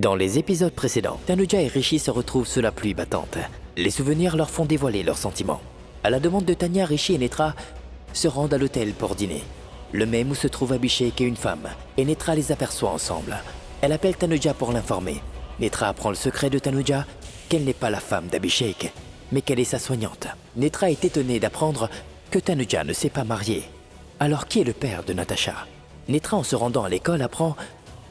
Dans les épisodes précédents, Tanuja et Rishi se retrouvent sous la pluie battante. Les souvenirs leur font dévoiler leurs sentiments. À la demande de Tanya, Rishi et Netra se rendent à l'hôtel pour dîner. Le même où se trouve Abhishek et une femme, et Netra les aperçoit ensemble. Elle appelle Tanuja pour l'informer. Netra apprend le secret de Tanuja, qu'elle n'est pas la femme d'Abhishek, mais qu'elle est sa soignante. Netra est étonnée d'apprendre que Tanuja ne s'est pas mariée. Alors qui est le père de Natasha? Netra, en se rendant à l'école, apprend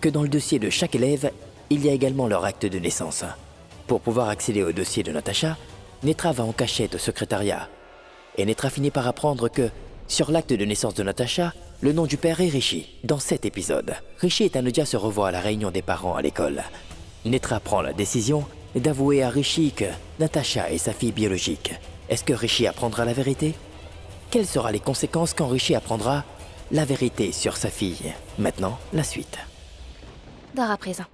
que dans le dossier de chaque élève, il y a également leur acte de naissance. Pour pouvoir accéder au dossier de Natasha, Netra va en cachette au secrétariat. Et Netra finit par apprendre que, sur l'acte de naissance de Natasha, le nom du père est Rishi. Dans cet épisode, Rishi et Tanuja se revoient à la réunion des parents à l'école. Netra prend la décision d'avouer à Rishi que Natasha est sa fille biologique. Est-ce que Rishi apprendra la vérité? Quelles seront les conséquences quand Rishi apprendra la vérité sur sa fille? Maintenant, la suite. Dors à présent.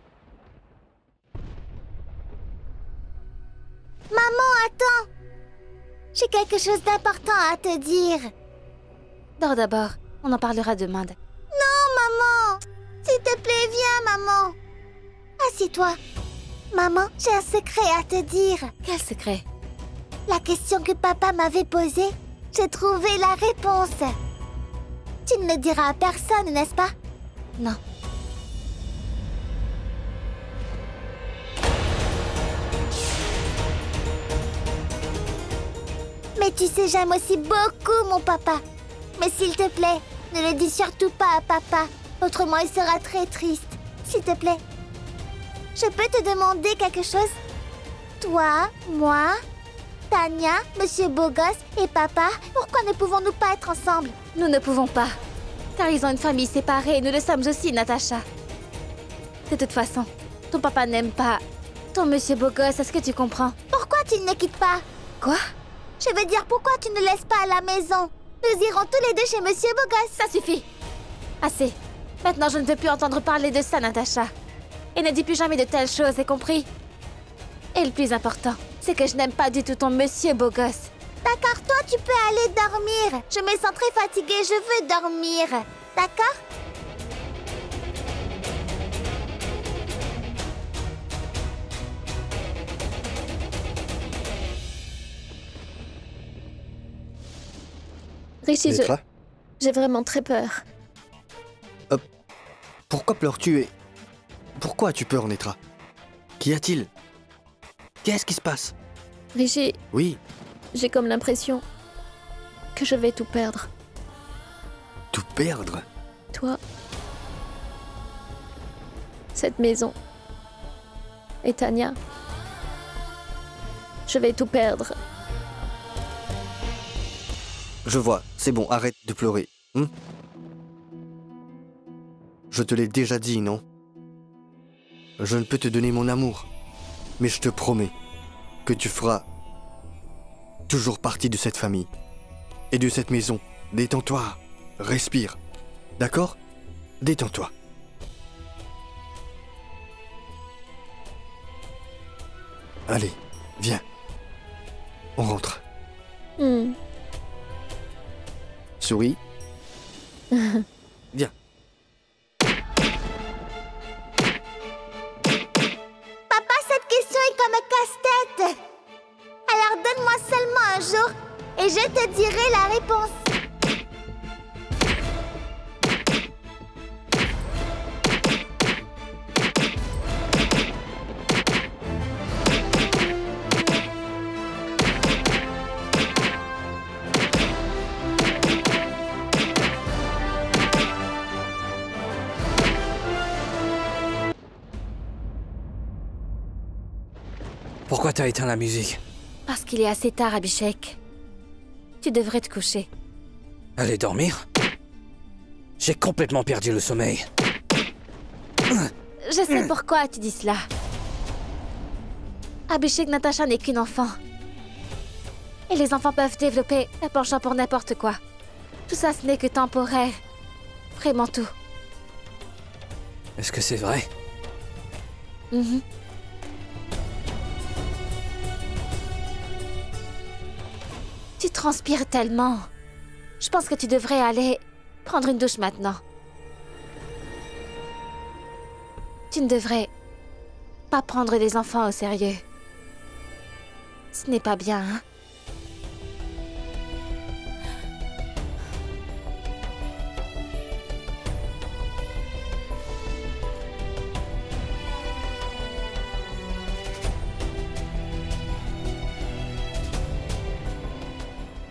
Maman, attends! J'ai quelque chose d'important à te dire. Dors d'abord, on en parlera demain. Non, maman! S'il te plaît, viens, maman! Assieds-toi. Maman, j'ai un secret à te dire. Quel secret? La question que papa m'avait posée, j'ai trouvé la réponse. Tu ne le diras à personne, n'est-ce pas? Non. Mais tu sais, j'aime aussi beaucoup mon papa. Mais s'il te plaît, ne le dis surtout pas à papa. Autrement, il sera très triste. S'il te plaît. Je peux te demander quelque chose? Toi, moi, Tanya, Monsieur Bogos et papa, pourquoi ne pouvons-nous pas être ensemble? Nous ne pouvons pas. Car ils ont une famille séparée et nous le sommes aussi, Natasha. De toute façon, ton papa n'aime pas ton Monsieur Bogos, est-ce que tu comprends? Pourquoi tu ne le quittes pas? Quoi? Je veux dire, pourquoi tu ne le laisses pas à la maison? Nous irons tous les deux chez Monsieur Bogos. Ça suffit. Assez. Maintenant, je ne veux plus entendre parler de ça, Natasha. Et ne dis plus jamais de telles choses, c'est compris? Et le plus important, c'est que je n'aime pas du tout ton Monsieur Bogos. D'accord, toi, tu peux aller dormir. Je me sens très fatiguée, je veux dormir. D'accord? Rishi, Netra, j'ai vraiment très peur. pourquoi pleures-tu et... Pourquoi as-tu peur, Netra? Qu'y a-t-il? Qu'est-ce qui se passe? Rishi, Oui, j'ai comme l'impression que je vais tout perdre. tout perdre? Toi, cette maison et Tanya. Je vais tout perdre. Je vois, c'est bon, arrête de pleurer. Je te l'ai déjà dit, non? Je ne peux te donner mon amour, mais je te promets que tu feras toujours partie de cette famille et de cette maison. Détends-toi, respire, d'accord? Détends-toi. Allez, viens. On rentre. Souris. Viens. Papa, cette question est comme un casse-tête. Alors donne-moi seulement un jour et je te dirai la réponse. Pourquoi t'as éteint la musique? Parce qu'il est assez tard, Abhishek. Tu devrais te coucher. Aller dormir? J'ai complètement perdu le sommeil. Je sais pourquoi tu dis cela. Abhishek, Natasha n'est qu'une enfant. Et les enfants peuvent développer un penchant pour n'importe quoi. Tout ça, ce n'est que temporaire. Vraiment tout. Est-ce que c'est vrai? Tu transpires tellement. Je pense que tu devrais aller prendre une douche maintenant. Tu ne devrais Pas prendre des enfants au sérieux. Ce n'est pas bien, hein?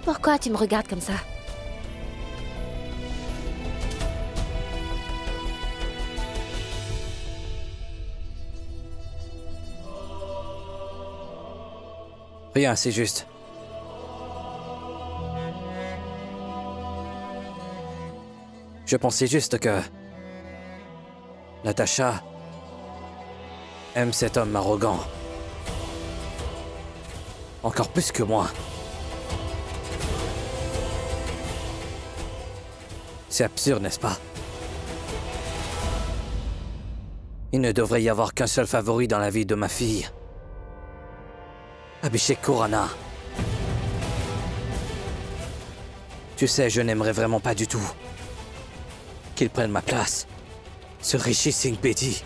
Pourquoi tu me regardes comme ça? Rien, c'est juste. Je pensais juste que... Natacha aime cet homme arrogant. Encore plus que moi. C'est absurde, n'est-ce pas? Il ne devrait y avoir qu'un seul favori dans la vie de ma fille. Abhishek Khurana. Tu sais, je n'aimerais vraiment pas du tout qu'il prenne ma place. Ce Rishi Singh Bedi.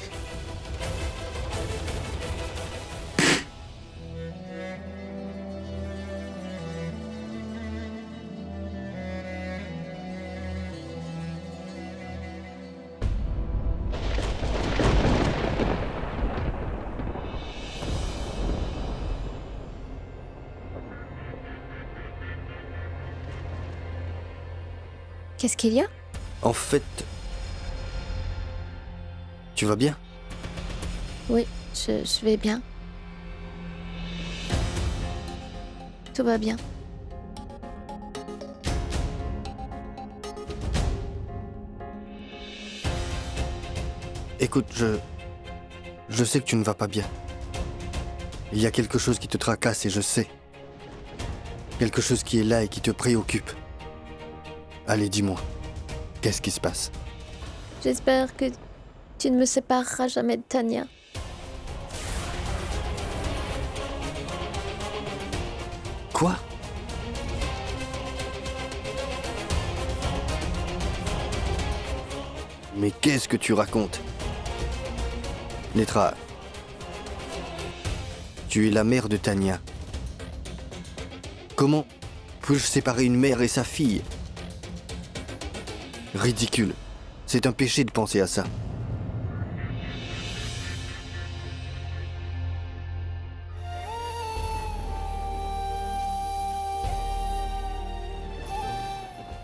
Qu'est-ce qu'il y a? En fait... Tu vas bien? Oui, je vais bien. Tout va bien. Écoute, je sais que tu ne vas pas bien. Il y a quelque chose qui te tracasse et je sais. Quelque chose qui est là et qui te préoccupe. Allez, dis-moi, qu'est-ce qui se passe? J'espère que tu ne me sépareras jamais de Tanya. Quoi? Mais qu'est-ce que tu racontes? Netra, tu es la mère de Tanya. Comment puis-je séparer une mère et sa fille? Ridicule. C'est un péché de penser à ça.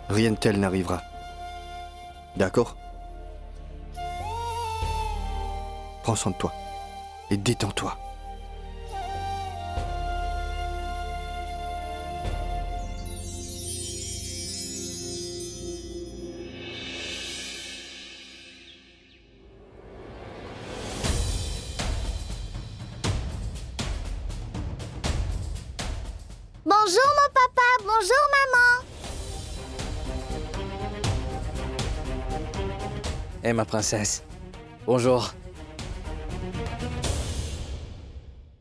Rien de tel n'arrivera. D'accord? Prends soin de toi et détends-toi. Bonjour mon papa, bonjour maman. Eh ma princesse. Bonjour.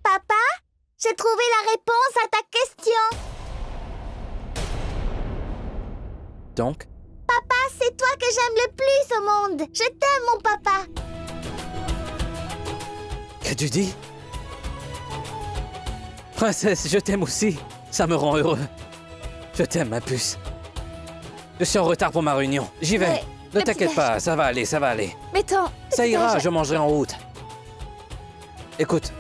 Papa, j'ai trouvé la réponse à ta question. Donc? Papa, c'est toi que j'aime le plus au monde. Je t'aime mon papa. Qu'as-tu dit? Princesse, je t'aime aussi. Ça me rend heureux. Je t'aime, ma puce. Je suis en retard pour ma réunion. J'y vais. Mais, Ne le t'inquiète petit pas, ça va aller, ça va aller. Mais ton... Ça ira, je mangerai en route. Écoute,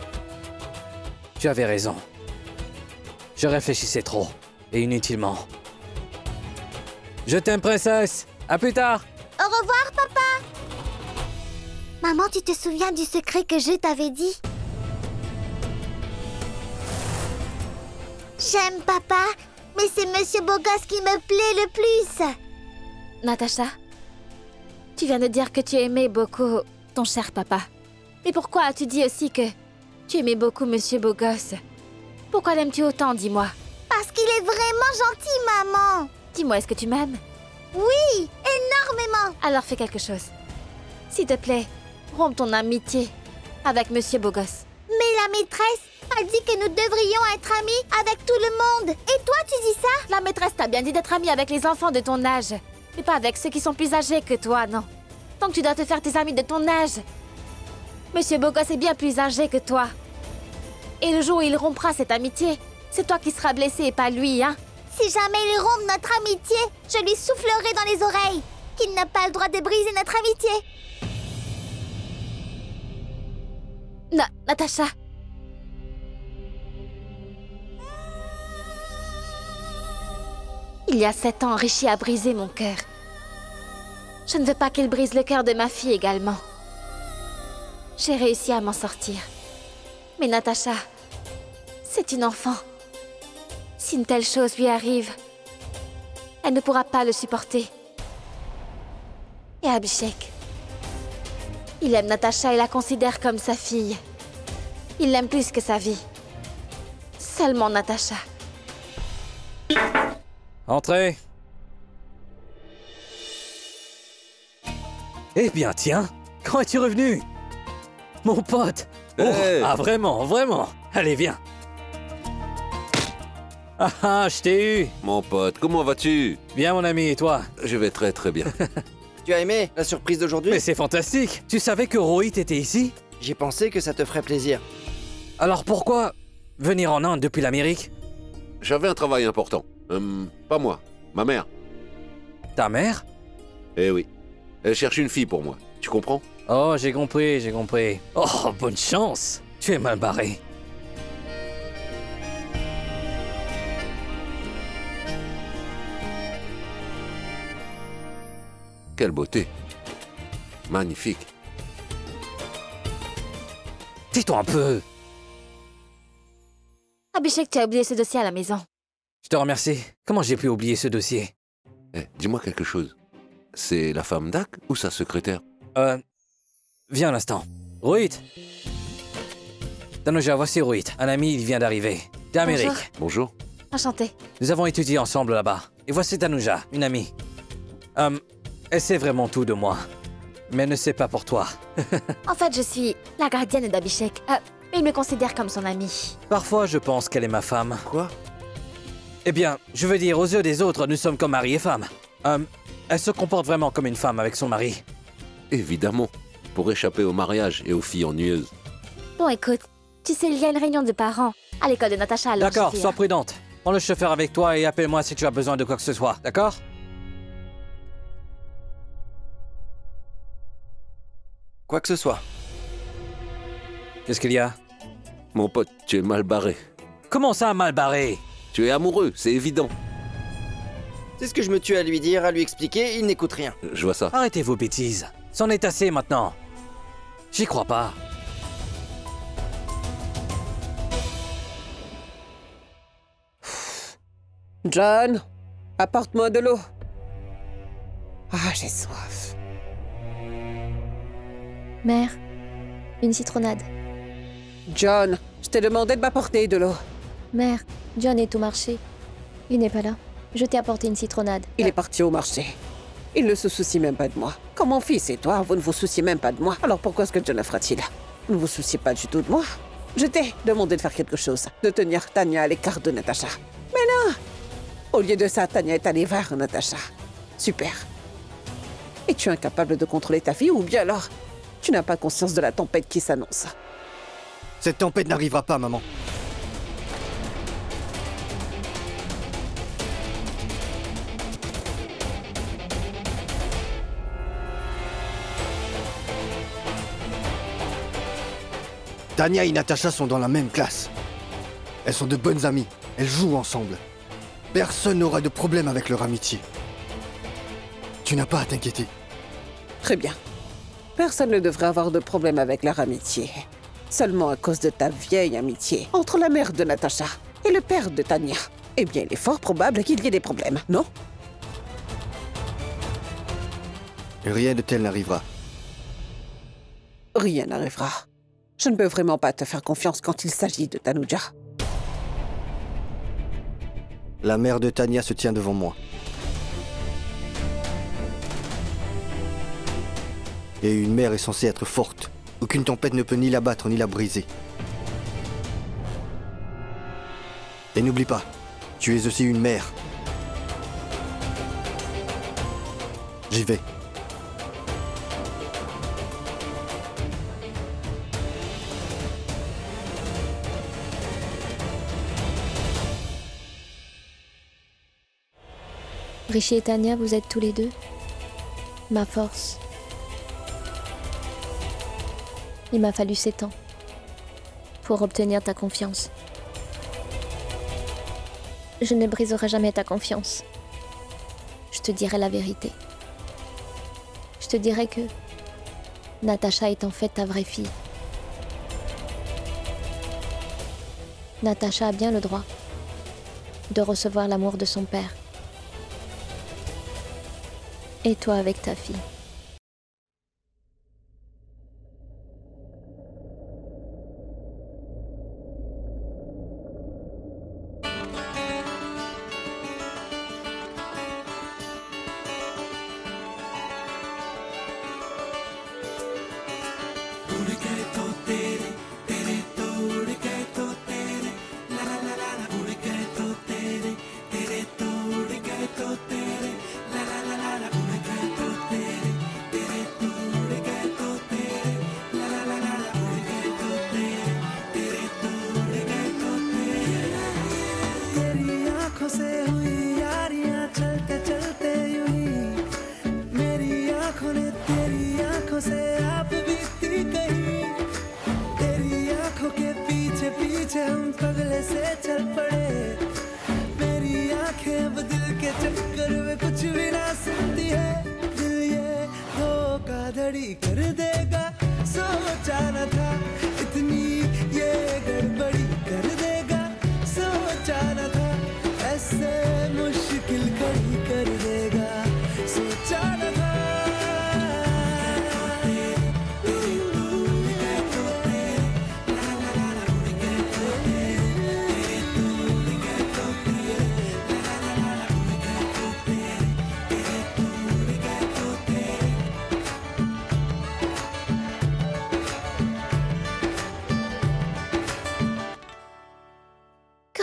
tu avais raison. Je réfléchissais trop, et inutilement. Je t'aime, princesse. À plus tard. Au revoir papa. Maman, tu te souviens du secret que je t'avais dit? J'aime papa, mais c'est Monsieur Bogos qui me plaît le plus. Natacha, tu viens de dire que tu aimais beaucoup ton cher papa. Mais pourquoi as-tu dit aussi que tu aimais beaucoup Monsieur Bogos? Pourquoi l'aimes-tu autant, dis-moi? Parce qu'il est vraiment gentil, maman. Dis-moi, est-ce que tu m'aimes? Oui, énormément. Alors fais quelque chose. S'il te plaît, romps ton amitié avec Monsieur Bogos. Mais la maîtresse a dit que nous devrions être amis avec tout le monde. Et toi, tu dis ça? La maîtresse t'a bien dit d'être amie avec les enfants de ton âge. Mais pas avec ceux qui sont plus âgés que toi, non. Donc tu dois te faire tes amis de ton âge. Monsieur Bogos est bien plus âgé que toi. Et le jour où il rompra cette amitié, c'est toi qui seras blessé et pas lui, hein? Si jamais il rompt notre amitié, je lui soufflerai dans les oreilles qu'il n'a pas le droit de briser notre amitié. Natacha. Il y a 7 ans, Rishi a brisé mon cœur. Je ne veux pas qu'il brise le cœur de ma fille également. J'ai réussi à m'en sortir. Mais Natacha, c'est une enfant. Si une telle chose lui arrive, elle ne pourra pas le supporter. Et Abhishek, il aime Natacha et la considère comme sa fille. Il l'aime plus que sa vie. Seulement Natacha. Entrez. Eh bien, tiens, quand es-tu revenu? Mon pote. Oh, Hey. ah, vraiment, vraiment. Allez, viens. Ah, je t'ai eu. Mon pote, comment vas-tu? Bien, mon ami, et toi? Je vais très très bien. Tu as aimé la surprise d'aujourd'hui? Mais c'est fantastique. Tu savais que Rohit était ici? J'ai pensé que ça te ferait plaisir. Alors pourquoi venir en Inde depuis l'Amérique? J'avais un travail important. Pas moi, ma mère. Ta mère? Eh oui. Elle cherche une fille pour moi. Tu comprends? Oh, j'ai compris, j'ai compris. Oh, bonne chance. Tu es mal barré. Quelle beauté. Magnifique. Tais-toi un peu. Abhishek, tu as oublié ce dossier à la maison. Je te remercie. Comment j'ai pu oublier ce dossier? Eh, dis-moi quelque chose. C'est la femme d'Ak ou sa secrétaire? Viens un instant. Rohit. Tanuja, voici Rohit. Un ami, il vient d'arriver. D'Amérique. Bonjour. Bonjour. Enchantée. Nous avons étudié ensemble là-bas. Et voici Tanuja, une amie. Elle sait vraiment tout de moi. Mais elle ne sait pas pour toi. En fait, je suis la gardienne d'Abhishek. Mais il me considère comme son ami. Parfois, je pense qu'elle est ma femme. Quoi? Eh bien, je veux dire, aux yeux des autres, nous sommes comme mari et femme. Elle se comporte vraiment comme une femme avec son mari. Évidemment. Pour échapper au mariage et aux filles ennuyeuses. Bon, écoute, tu sais, il y a une réunion de parents à l'école de Natacha. Alors D'accord, j'y vais, sois hein. prudente. Prends le chauffeur avec toi et appelle-moi si tu as besoin de quoi que ce soit, d'accord? Quoi que ce soit. Qu'est-ce qu'il y a? Mon pote, tu es mal barré. Comment ça, mal barré? Tu es amoureux, c'est évident. C'est ce que je me tue à lui dire, à lui expliquer, il n'écoute rien. Je vois ça. Arrêtez vos bêtises. C'en est assez maintenant. J'y crois pas. John, apporte-moi de l'eau. Ah, j'ai soif. Mère, une citronnade. John, je t'ai demandé de m'apporter de l'eau. Mère, John est au marché. Il n'est pas là. Je t'ai apporté une citronnade. Il est parti au marché. Il ne se soucie même pas de moi. Comme mon fils et toi, vous ne vous souciez même pas de moi. Alors pourquoi est-ce que John le fera-t-il? Vous ne vous souciez pas du tout de moi. Je t'ai demandé de faire quelque chose, de tenir Tanya à l'écart de Natacha. Mais non! Au lieu de ça, Tanya est allée vers Natacha. Super. Es-tu incapable de contrôler ta fille ou bien alors tu n'as pas conscience de la tempête qui s'annonce? Cette tempête n'arrivera pas, maman. Tanya et Natacha sont dans la même classe. Elles sont de bonnes amies. Elles jouent ensemble. Personne n'aura de problème avec leur amitié. Tu n'as pas à t'inquiéter. Très bien. Personne ne devrait avoir de problème avec leur amitié. Seulement à cause de ta vieille amitié entre la mère de Natacha et le père de Tanya. Eh bien, il est fort probable qu'il y ait des problèmes, non? Rien de tel n'arrivera. Rien n'arrivera. Je ne peux vraiment pas te faire confiance quand il s'agit de Tanuja. La mère de Tanya se tient devant moi. Et une mère est censée être forte. Aucune tempête ne peut ni la battre ni la briser. Et n'oublie pas, tu es aussi une mère. J'y vais. Rishi et Tanya, vous êtes tous les deux ma force. Il m'a fallu 7 ans pour obtenir ta confiance. Je ne briserai jamais ta confiance. Je te dirai la vérité. Je te dirai que Natasha est en fait ta vraie fille. Natasha a bien le droit de recevoir l'amour de son père. Et toi avec ta fille.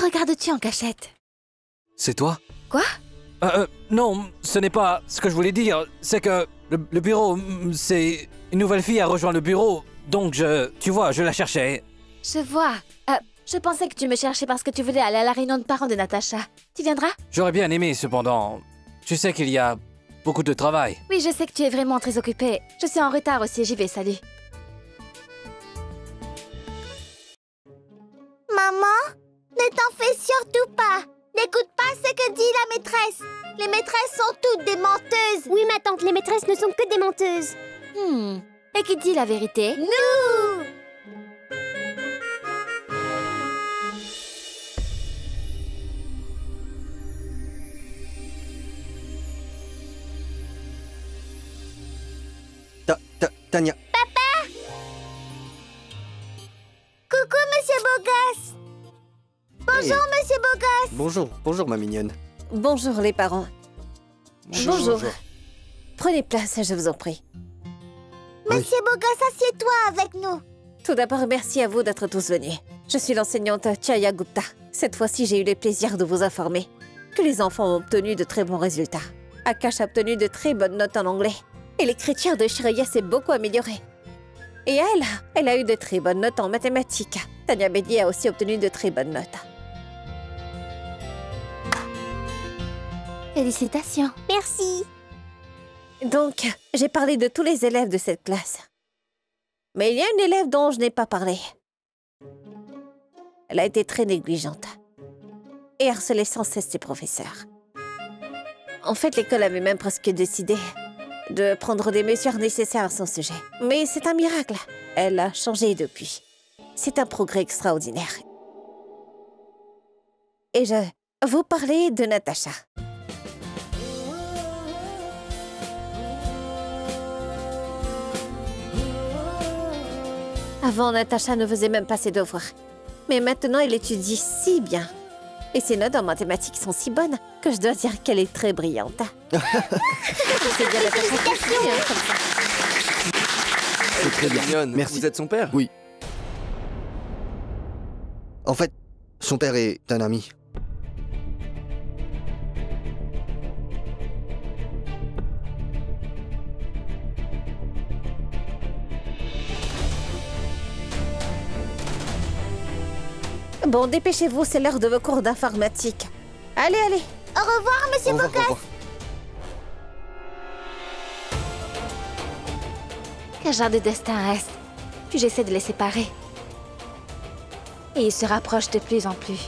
Regardes-tu en cachette? C'est toi? Quoi? Non, ce n'est pas ce que je voulais dire. C'est que le bureau, c'est... Une nouvelle fille a rejoint le bureau, donc tu vois, je la cherchais. Je vois. Je pensais que tu me cherchais parce que tu voulais aller à la réunion de parents de Natasha. Tu viendras? J'aurais bien aimé, cependant. Tu sais qu'il y a beaucoup de travail. Oui, je sais que tu es vraiment très occupée. Je suis en retard aussi, j'y vais, salut. Maman, ne t'en fais surtout pas. N'écoute pas ce que dit la maîtresse. Les maîtresses sont toutes des menteuses. Oui, ma tante, les maîtresses ne sont que des menteuses. Et qui dit la vérité? Nous! Tanya. Papa! Coucou, Monsieur Beaugosse. Bonjour, Hey. Monsieur Beaugosse. Bonjour ma mignonne. Bonjour les parents. Bonjour. Prenez place, je vous en prie. Monsieur Beaugosse, assieds-toi avec nous. Tout d'abord, merci à vous d'être tous venus. Je suis l'enseignante Chaya Gupta. Cette fois-ci, j'ai eu le plaisir de vous informer que les enfants ont obtenu de très bons résultats. Akash a obtenu de très bonnes notes en anglais. Et l'écriture de Shreya s'est beaucoup améliorée. Et elle a eu de très bonnes notes en mathématiques. Tanya Bedi a aussi obtenu de très bonnes notes. Félicitations. Merci. Donc, j'ai parlé de tous les élèves de cette classe. Mais il y a une élève dont je n'ai pas parlé. Elle a été très négligente et harcelait sans cesse ses professeurs. En fait, l'école avait même presque décidé de prendre des mesures nécessaires à son sujet. Mais c'est un miracle. Elle a changé depuis. C'est un progrès extraordinaire. Et je vous parlais de Natasha. Avant, Natasha ne faisait même pas ses devoirs. Mais maintenant, elle étudie si bien. Et ses notes en mathématiques sont si bonnes que je dois dire qu'elle est très brillante. C'est bien Natasha qui étudie, hein, comme ça. C'est très mignonne. Merci. Vous êtes son père? Oui. En fait, son père est un ami. Bon, dépêchez-vous, c'est l'heure de vos cours d'informatique. Allez, allez. Au revoir, Monsieur Au revoir, au Beaugosse. revoir. Quel genre de destin est-ce? Puis j'essaie de les séparer. Et ils se rapprochent de plus en plus.